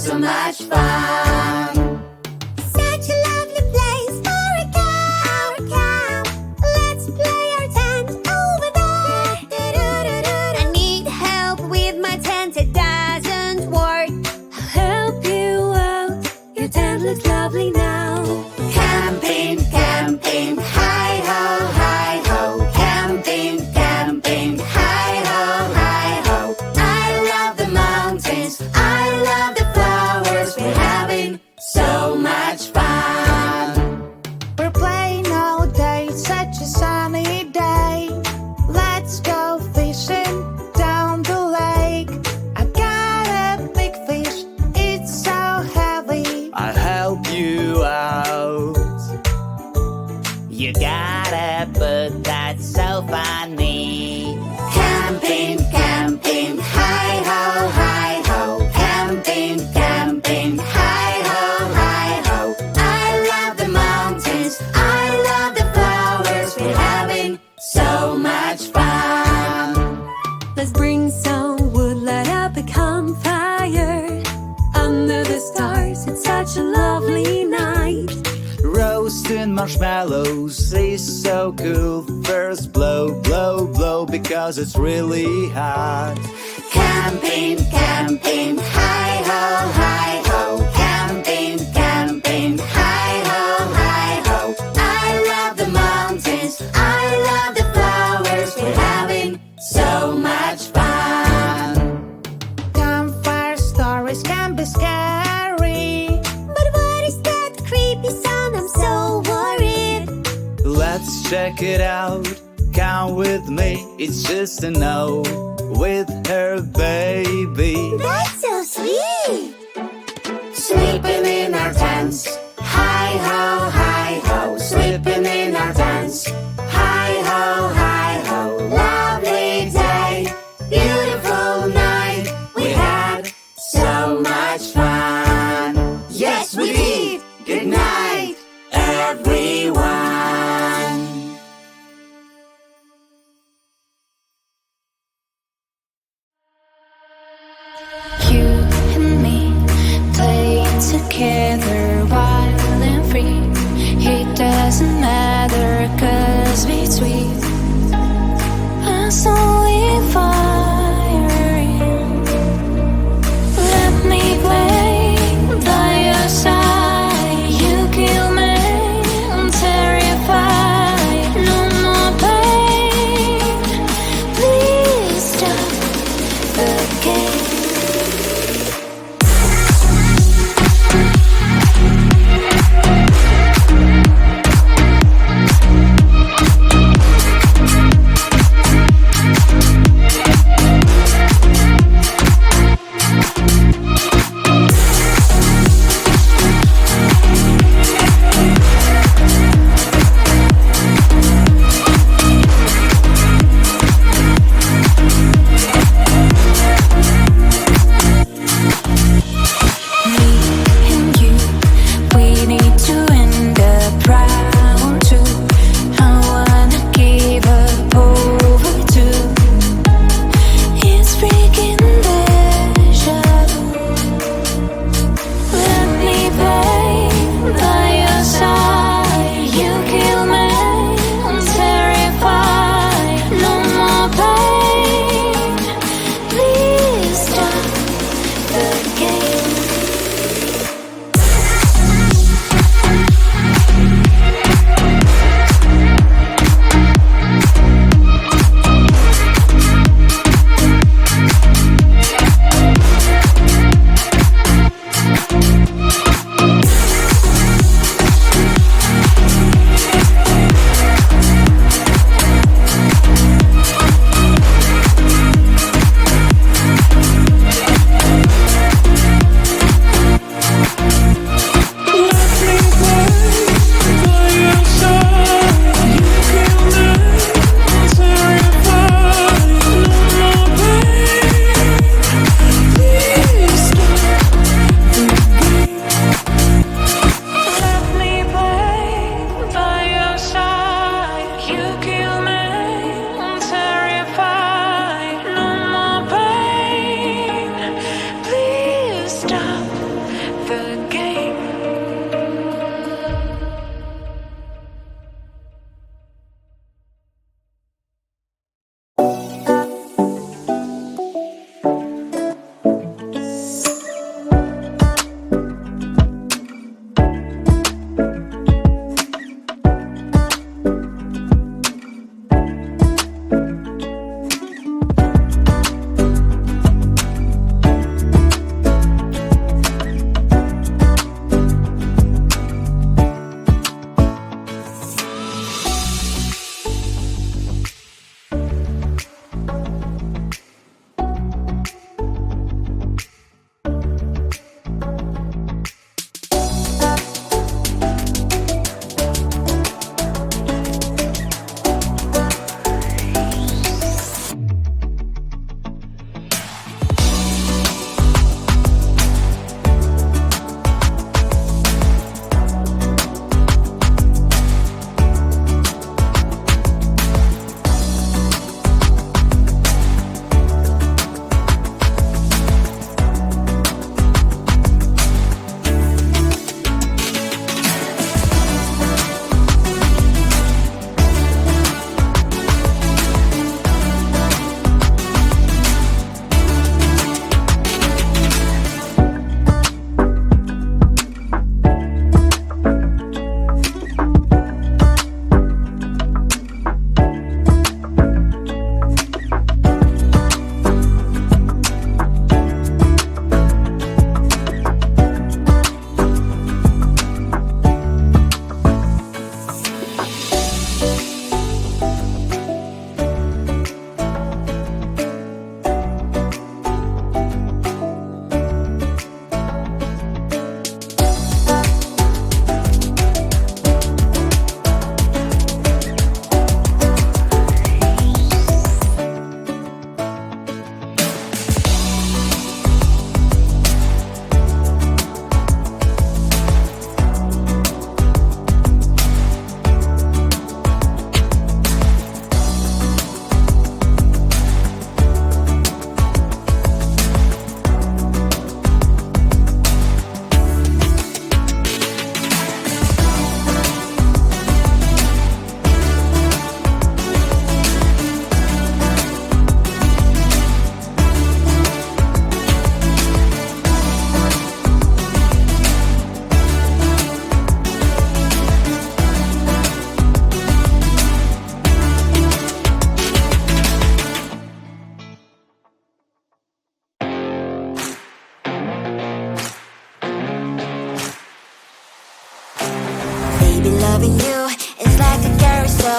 so much fun. Such a lovely place for a camp. Let's play our tent over there. I need help with my tent, it doesn't work. I'll help you out, your tent looks lovely now. Camping, camping, hi-ho, hi-ho. Camping, camping, hi-ho, hi-ho. I love the mountains, I love the flowers. We're having so much fun. We're playing all day, such a sunny day. Let's go fishing down the lake. I got a big fish, it's so heavy. I'll help you out. You got it, but that's so funny. Camping, camping, hi-ho, hi-ho. Camping, camping, hi-ho, hi-ho. I love the mountains, I love the flowers. We're having so much fun. Let's bring some wood, light up a campfire. Under the stars, it's such a lovely night. Roasting marshmallows is so cool. First blow, blow, blow, because it's really hot. Camping, camping, hi-ho, hi-ho. Camping, camping, hi-ho, hi-ho. I love the mountains, I love the flowers. We're having so much fun. Campfire stories can be scary. But what is that creepy sound? I'm so worried. Let's check it out. Come with me, it's just a no. With her baby. That's so sweet. Sleeping in our tents, hi-ho, hi-ho. Sleeping in our tents, hi-ho, hi-ho. Lovely day, beautiful night. We had so much fun. Yes, we did. Good night, everyone. You and me play together wild and free. It doesn't matter, 'cause between us only firing. Let me play by your side. You kill me and tear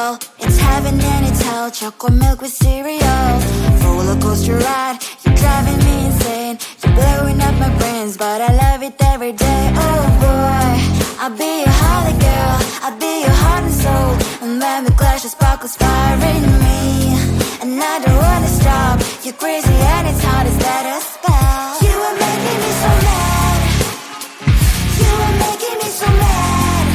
real. It's heaven and it's hell, chocolate milk with cereal. Roller coaster ride, you're driving me insane. You're blowing up my brains, but I love it every day. Oh boy, I'll be your holly girl, I'll be your heart and soul. And when we clash, the sparkles fire in me. And I don't wanna stop, you're crazy and it's hard as that a spell. You are making me so mad, you are making me so mad.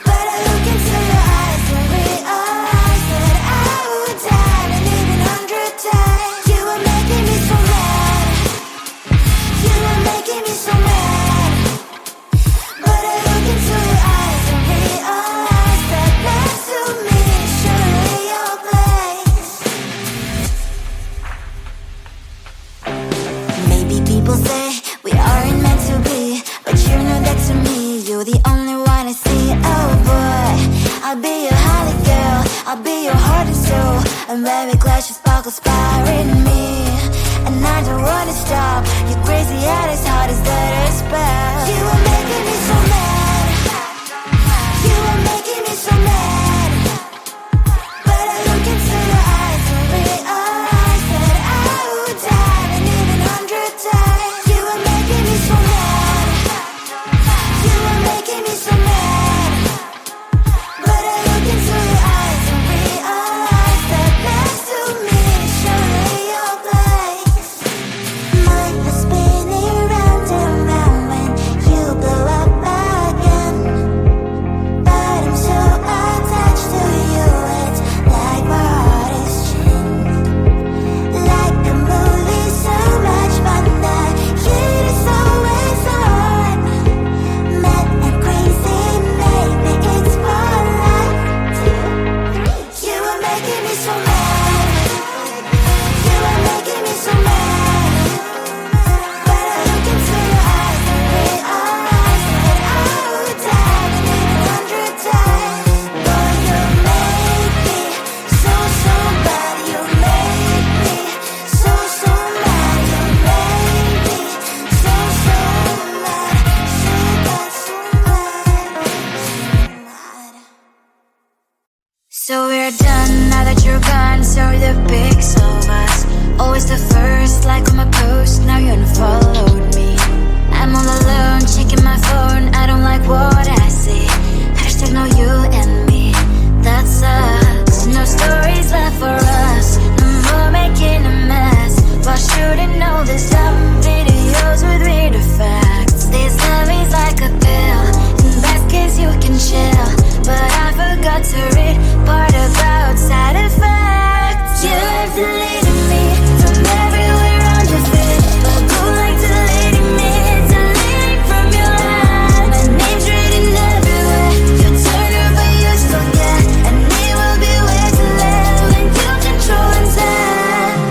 But I look into your eyes and realize that I would die and even 100 times. You are making me so mad, you are making me so mad. But I look into your eyes and realize that next to me is surely your place. Maybe people say we aren't meant to be, but you know that to me, you're the only one I see. Oh boy, I'll be your holly girl, I'll be your heart and soul. And when we clash, the sparkles fire in me. And I don't wanna stop, you're crazy and as hard as that a spell. You are making me so mad, you are making me so mad. But I look into your eyes and realize that I would die and even 100 times. You are making me so mad, you are making me so mad. But I look into your eyes and realize that next to me is surely your place. Mine is spinning round and round when you blow up again. But I'm so attached to you, it's like my heart is chained. Like a movie, so much fun that heat is always on. Mad and crazy, maybe it's for life. 2, 3. You are making me so mad, you are making me so mad. But I look into your eyes and realize that I would die and even 100 times. Boy, you make me so, so bad. You make me so, so mad. You make me so, so mad. So bad, so mad, so mad. So we're done now that you're gone. Sorry the pics of us, always the first like on my post. Now you unfollowed me. I'm all alone checking my phone, I don't like what I see. Hashtag no you and me, that sucks. No stories left for us, no more making a mess while shooting all these dumb videos with weird effects. This love is like a pill, in best case you can chill. But I forgot to read part about side effects. You have deleted me from everywhere on your feed, but go like deleting me, deleting from your life. My name's written everywhere, you turn her but you still get. And it will be way too late when you control and send.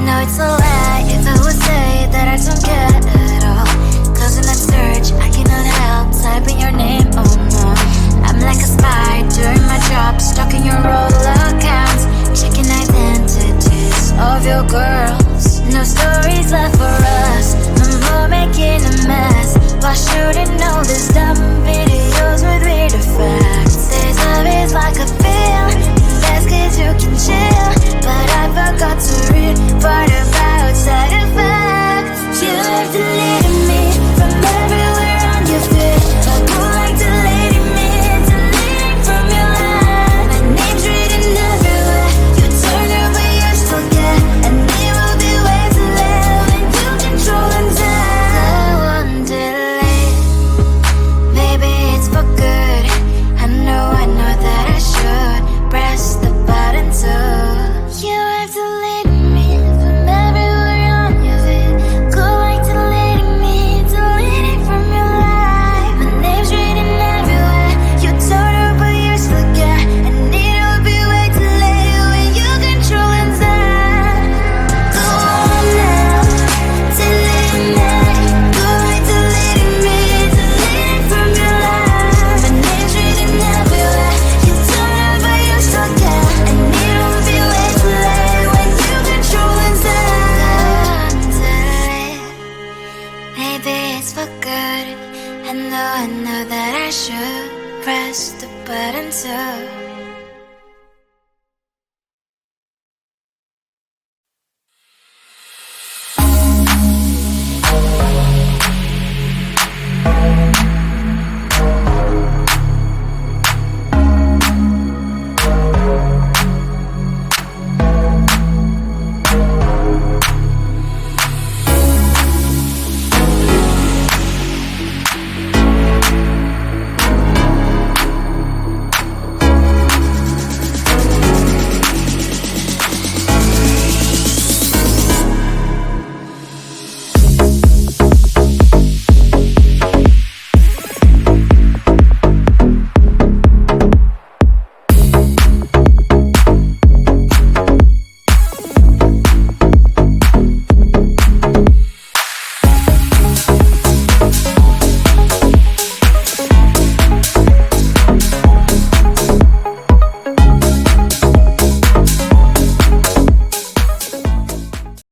No, it's a lie if I would say that I don't care at all. Cause in that search I cannot help typing your name, oh no. I'm like a spy doing my job, stalking your roll accounts, checking identities of your girls. No stories left for us, no more making a mess while shooting all these dumb videos with weird effects. This love is like a pill, in best case you can chill. But I forgot to read part about side effects. You have deleted me from everywhere on your feed, but go like deleting me, deleting from your life. My name's written everywhere, you turn her but you still get. And it will be way too late when you control and tell. I won't delay, maybe it's for good. I know that I should press the button too. You have deleted me from everywhere on your feed, go like deleting me, deleting from your life. My name's written everywhere, you turn her but you still get. And it will be way too late when you control and tell. Go on now, delete me, go like deleting me, deleting from your life. My name's written everywhere, you turn her but you still get. And it will be way too late when you control and tell. Maybe it's for good. I know that I should press the button too.